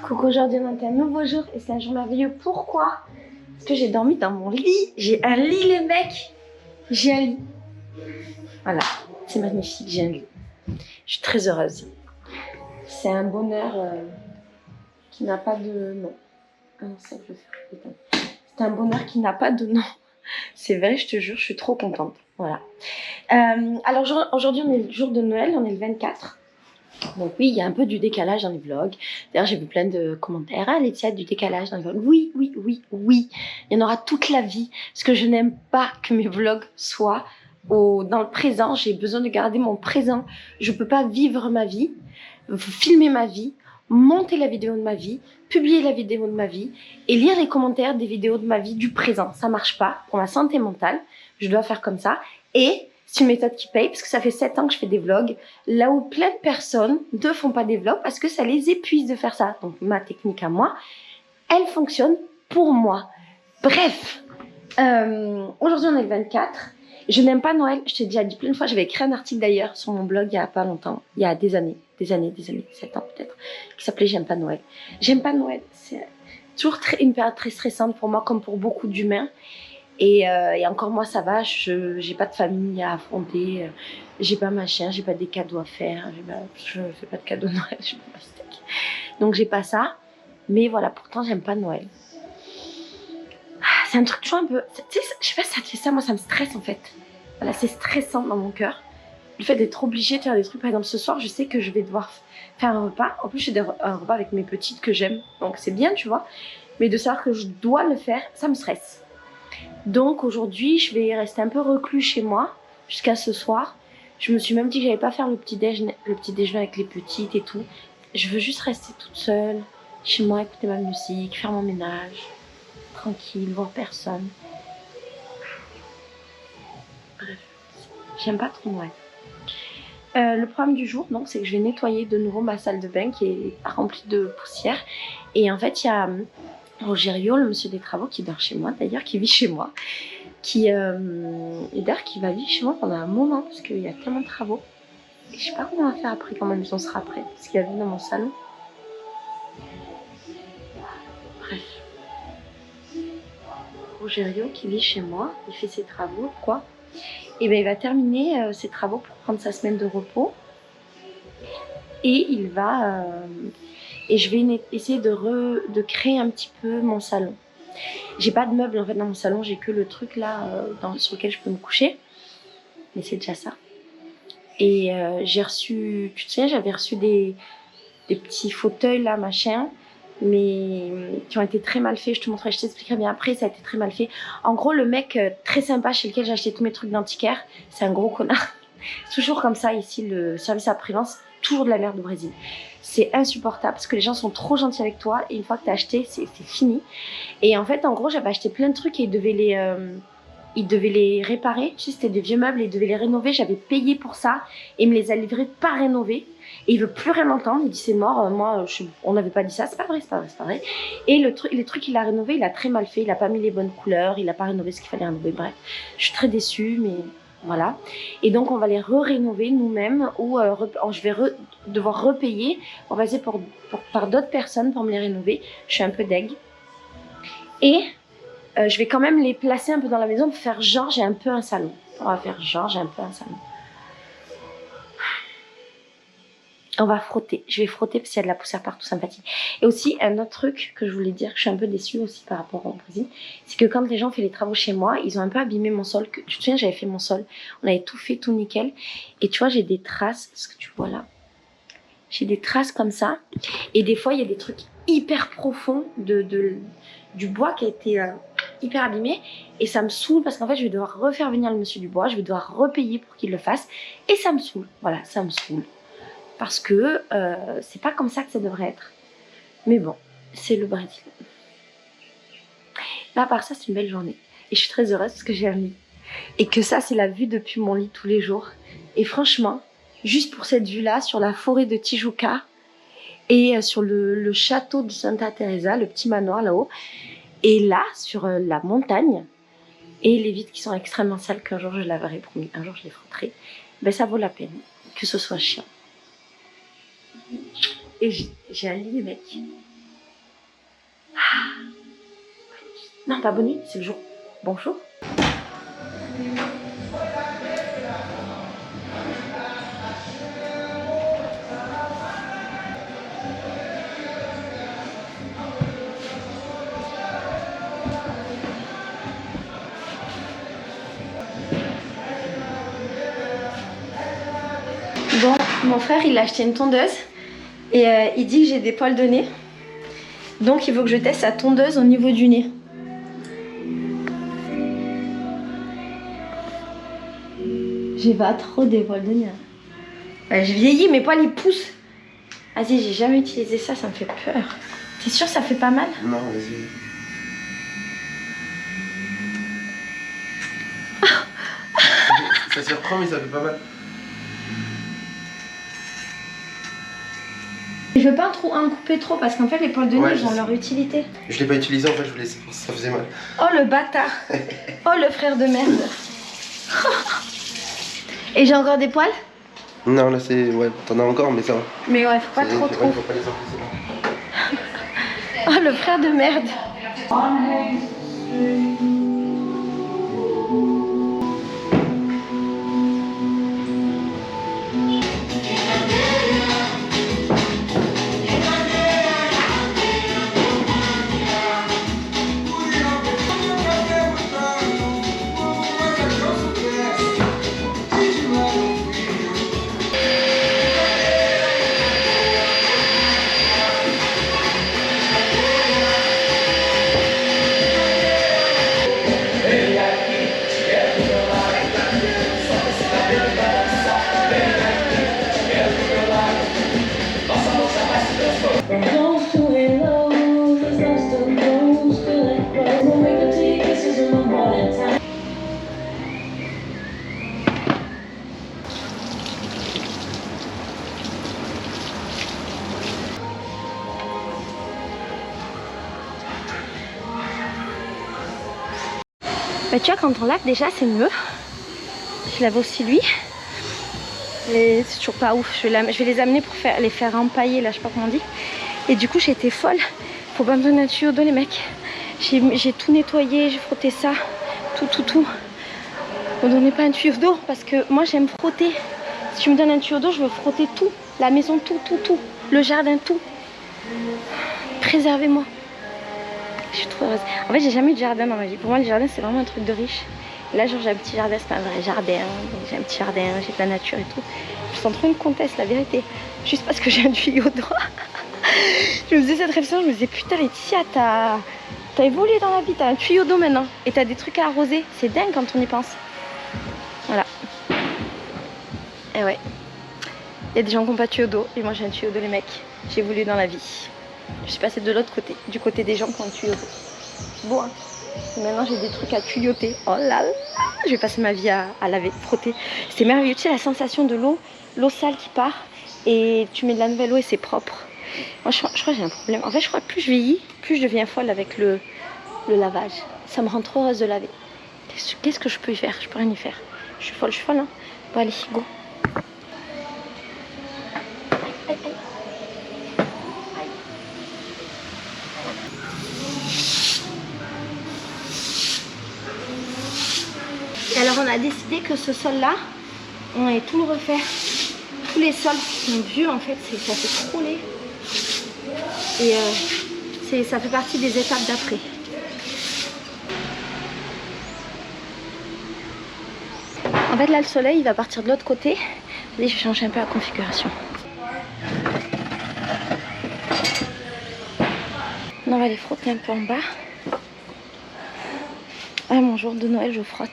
Coucou, aujourd'hui on est un nouveau jour et c'est un jour merveilleux. Pourquoi? Parce que j'ai dormi dans mon lit. J'ai un lit les mecs. J'ai un lit. Voilà, c'est magnifique, j'ai un lit. Je suis très heureuse. C'est un bonheur qui n'a pas de nom. Ah non, ça je vais faire. C'est un bonheur qui n'a pas de nom. C'est vrai, je te jure, je suis trop contente. Voilà. Alors aujourd'hui on est le jour de Noël, on est le 24. Donc oui, il y a un peu du décalage dans les vlogs. D'ailleurs, j'ai vu plein de commentaires. Ah, Laetitia, du décalage dans les vlogs. Oui, oui, oui, oui. Il y en aura toute la vie. Parce que je n'aime pas que mes vlogs soient dans le présent. J'ai besoin de garder mon présent. Je peux pas vivre ma vie, filmer ma vie, monter la vidéo de ma vie, publier la vidéo de ma vie et lire les commentaires des vidéos de ma vie du présent. Ça marche pas pour ma santé mentale. Je dois faire comme ça. Et c'est une méthode qui paye parce que ça fait 7 ans que je fais des vlogs là où plein de personnes ne font pas des vlogs parce que ça les épuise de faire ça. Donc ma technique à moi, elle fonctionne pour moi. Bref, aujourd'hui on est le 24. Je n'aime pas Noël, je t'ai déjà dit plein de fois, j'avais écrit un article d'ailleurs sur mon blog il y a pas longtemps, il y a des années, 7 ans peut-être, qui s'appelait J'aime pas Noël. J'aime pas Noël, c'est toujours une période très stressante pour moi comme pour beaucoup d'humains. Et encore moi ça va, j'ai pas de famille à affronter, j'ai pas machin, j'ai pas des cadeaux à faire, je fais pas de cadeaux de Noël, je fais pas de steak. Donc j'ai pas ça, mais voilà, pourtant j'aime pas Noël. C'est un truc toujours un peu, tu sais, je sais pas si ça te fait ça, moi ça me stresse en fait. Voilà, c'est stressant dans mon cœur. Le fait d'être obligée de faire des trucs, par exemple ce soir je sais que je vais devoir faire un repas, en plus j'ai un repas avec mes petites que j'aime, donc c'est bien tu vois, mais de savoir que je dois le faire, ça me stresse. Donc aujourd'hui, je vais rester un peu reclus chez moi jusqu'à ce soir. Je me suis même dit que j'allais pas faire le petit déjeuner avec les petites et tout. Je veux juste rester toute seule chez moi, écouter ma musique, faire mon ménage, tranquille, voir personne. Bref, j'aime pas trop Noël. Le problème du jour, donc, c'est que je vais nettoyer de nouveau ma salle de bain qui est remplie de poussière. Et en fait, il y a Rogerio, le monsieur des travaux, qui dort chez moi, d'ailleurs, qui vit chez moi, et d'ailleurs qui va vivre chez moi pendant un moment, parce qu'il y a tellement de travaux. Et je sais pas comment on va faire après, quand ma maison sera prête, parce qu'il va vivre dans mon salon. Bref. Rogerio qui vit chez moi, il fait ses travaux, quoi. Et ben il va terminer ses travaux pour prendre sa semaine de repos. Et il va... et je vais essayer de créer un petit peu mon salon. J'ai pas de meubles en fait dans mon salon, j'ai que le truc là sur lequel je peux me coucher. Mais c'est déjà ça. Et j'ai reçu, tu te souviens, j'avais reçu des petits fauteuils là, machin, mais qui ont été très mal faits. Je te montrerai, je t'expliquerai bien après, ça a été très mal fait. En gros, le mec très sympa chez lequel j'ai acheté tous mes trucs d'antiquaire, c'est un gros connard. Toujours comme ça ici, le service après-vente, toujours de la merde au Brésil. C'est insupportable parce que les gens sont trop gentils avec toi et une fois que t'as acheté, c'est fini. Et en fait, en gros, j'avais acheté plein de trucs et ils devaient les réparer. Tu sais, c'était des vieux meubles et ils devaient les rénover. J'avais payé pour ça et il me les a livrés pas rénovés. Et il veut plus rien entendre. Il dit c'est mort. Moi, on n'avait pas dit ça. C'est pas vrai, c'est pas vrai, c'est pas vrai. Et les trucs qu'il a rénové, il a très mal fait. Il a pas mis les bonnes couleurs. Il a pas rénové ce qu'il fallait rénover. Bref, je suis très déçue, mais voilà. Et donc, on va les rénover nous-mêmes ou je vais devoir repayer. On va essayer par d'autres personnes pour me les rénover. Je suis un peu deg. Et je vais quand même les placer un peu dans la maison pour faire genre j'ai un peu un salon. On va faire genre j'ai un peu un salon. On va frotter. Je vais frotter parce qu'il y a de la poussière partout sympathique. Et aussi un autre truc que je voulais dire, que je suis un peu déçue aussi par rapport au Brésil, c'est que quand les gens font les travaux chez moi, ils ont un peu abîmé mon sol. Tu te souviens, j'avais fait mon sol. On avait tout fait, tout nickel. Et tu vois, j'ai des traces, ce que tu vois là. J'ai des traces comme ça. Et des fois, il y a des trucs hyper profonds du bois qui a été hyper abîmé. Et ça me saoule parce qu'en fait, je vais devoir refaire venir le monsieur du bois. Je vais devoir repayer pour qu'il le fasse. Et ça me saoule. Voilà, ça me saoule. Parce que c'est pas comme ça que ça devrait être. Mais bon, c'est le Brésil. Là, à part ça, c'est une belle journée. Et je suis très heureuse parce que j'ai un lit. Et que ça, c'est la vue depuis mon lit tous les jours. Et franchement, juste pour cette vue-là, sur la forêt de Tijuca et sur le château de Santa Teresa, le petit manoir là-haut, et là, sur la montagne, et les vitres qui sont extrêmement sales, qu'un jour je laverai, promis, un jour je les frotterai, ben ça vaut la peine que ce soit chiant. Et j'ai un lit, les mecs. Non, pas bonne nuit, c'est le jour. Bonjour. Bon, mon frère, il a acheté une tondeuse et il dit que j'ai des poils de nez. Donc, il faut que je teste sa tondeuse au niveau du nez. J'ai pas trop des poils de nez. Je vieillis, mes poils ils poussent. Vas-y, j'ai jamais utilisé ça, ça me fait peur. T'es sûr ça fait pas mal? Non, vas-y. Ça surprend, mais ça fait pas mal. Je veux pas en couper trop parce qu'en fait les poils de nez ils ont leur utilité. Je l'ai pas utilisé en fait, je voulais ça faisait mal. Oh le bâtard. Oh le frère de merde. Et j'ai encore des poils? Non, là c'est. Ouais, t'en as encore, mais ça va. Mais ouais, faut pas trop. Ouais, faut pas les enlever, c'est bon. Oh le frère de merde. Bah tu vois quand on lave déjà c'est mieux. Je lave aussi lui. Mais c'est toujours pas ouf. Je vais les amener pour les faire empailler là, je sais pas comment on dit. Et du coup j'ai été folle. Faut pas me donner un tuyau d'eau les mecs. J'ai tout nettoyé, j'ai frotté ça. Tout. Me donnez pas un tuyau d'eau parce que moi j'aime frotter. Si tu me donnes un tuyau d'eau, je veux frotter tout. La maison, tout. Le jardin, tout. Préservez-moi. Je suis trop heureuse. En fait, j'ai jamais eu de jardin dans ma vie. Pour moi, le jardin, c'est vraiment un truc de riche. Et là, genre, j'ai un petit jardin, c'est pas un vrai jardin. J'ai un petit jardin, j'ai de la nature et tout. Je sens trop une comtesse, la vérité. Juste parce que j'ai un tuyau d'eau. Je me faisais cette réflexion, je me disais, putain, Laetitia, t'as évolué dans la vie, t'as un tuyau d'eau maintenant. Et t'as des trucs à arroser. C'est dingue quand on y pense. Voilà. Et ouais. Il y a des gens qui n'ont pas de tuyau d'eau. Et moi, j'ai un tuyau d'eau, les mecs. J'ai évolué dans la vie. Je suis passée de l'autre côté, du côté des gens qui ont un tuyau d'eau. C'est beau, hein. Et maintenant, j'ai des trucs à tuyauter. Oh là là. Je vais passer ma vie à laver, frotter. C'est merveilleux. Tu sais, la sensation de l'eau sale qui part. Et tu mets de la nouvelle eau et c'est propre. Moi, je crois que j'ai un problème. En fait, je crois que plus je vieillis, plus je deviens folle avec le lavage. Ça me rend trop heureuse de laver. Qu'est-ce que je peux y faire? Je peux rien y faire. Je suis folle, hein. Bon, allez, go. Et alors, on a décidé que ce sol-là, on allait tout le refaire. Tous les sols qui sont vieux, en fait, ça fait trop laid. Et ça fait partie des étapes d'après. En fait là le soleil il va partir de l'autre côté. Allez, je vais changer un peu la configuration. On va aller frotter un peu en bas. Ah mon jour de Noël je frotte.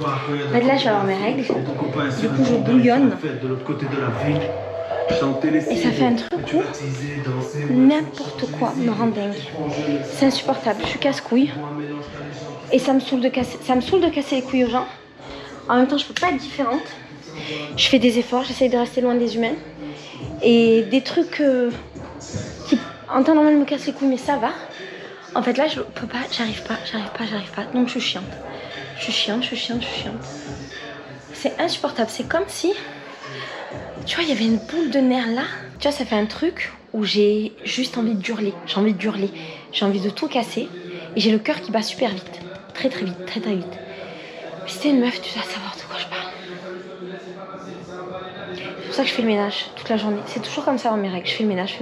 En fait, là, je vais avoir mes règles. Du coup, je bouillonne. Et ça fait un truc où n'importe quoi me rend dingue. C'est insupportable. Je suis casse-couille. Et ça me saoule de casser les couilles aux gens. En même temps, je peux pas être différente. Je fais des efforts, j'essaye de rester loin des humains. Et des trucs qui, en temps normal, me cassent les couilles, mais ça va. En fait, là, je peux pas, j'arrive pas. Donc, je suis chiante. Je suis chiante. C'est insupportable. C'est comme si, tu vois, il y avait une boule de nerfs là. Tu vois, ça fait un truc où j'ai juste envie d'hurler. J'ai envie de tout casser. Et j'ai le cœur qui bat super vite. Très vite. Mais si t'es une meuf, tu dois savoir de quoi je parle. C'est pour ça que je fais le ménage toute la journée. C'est toujours comme ça dans mes règles. Je fais le ménage.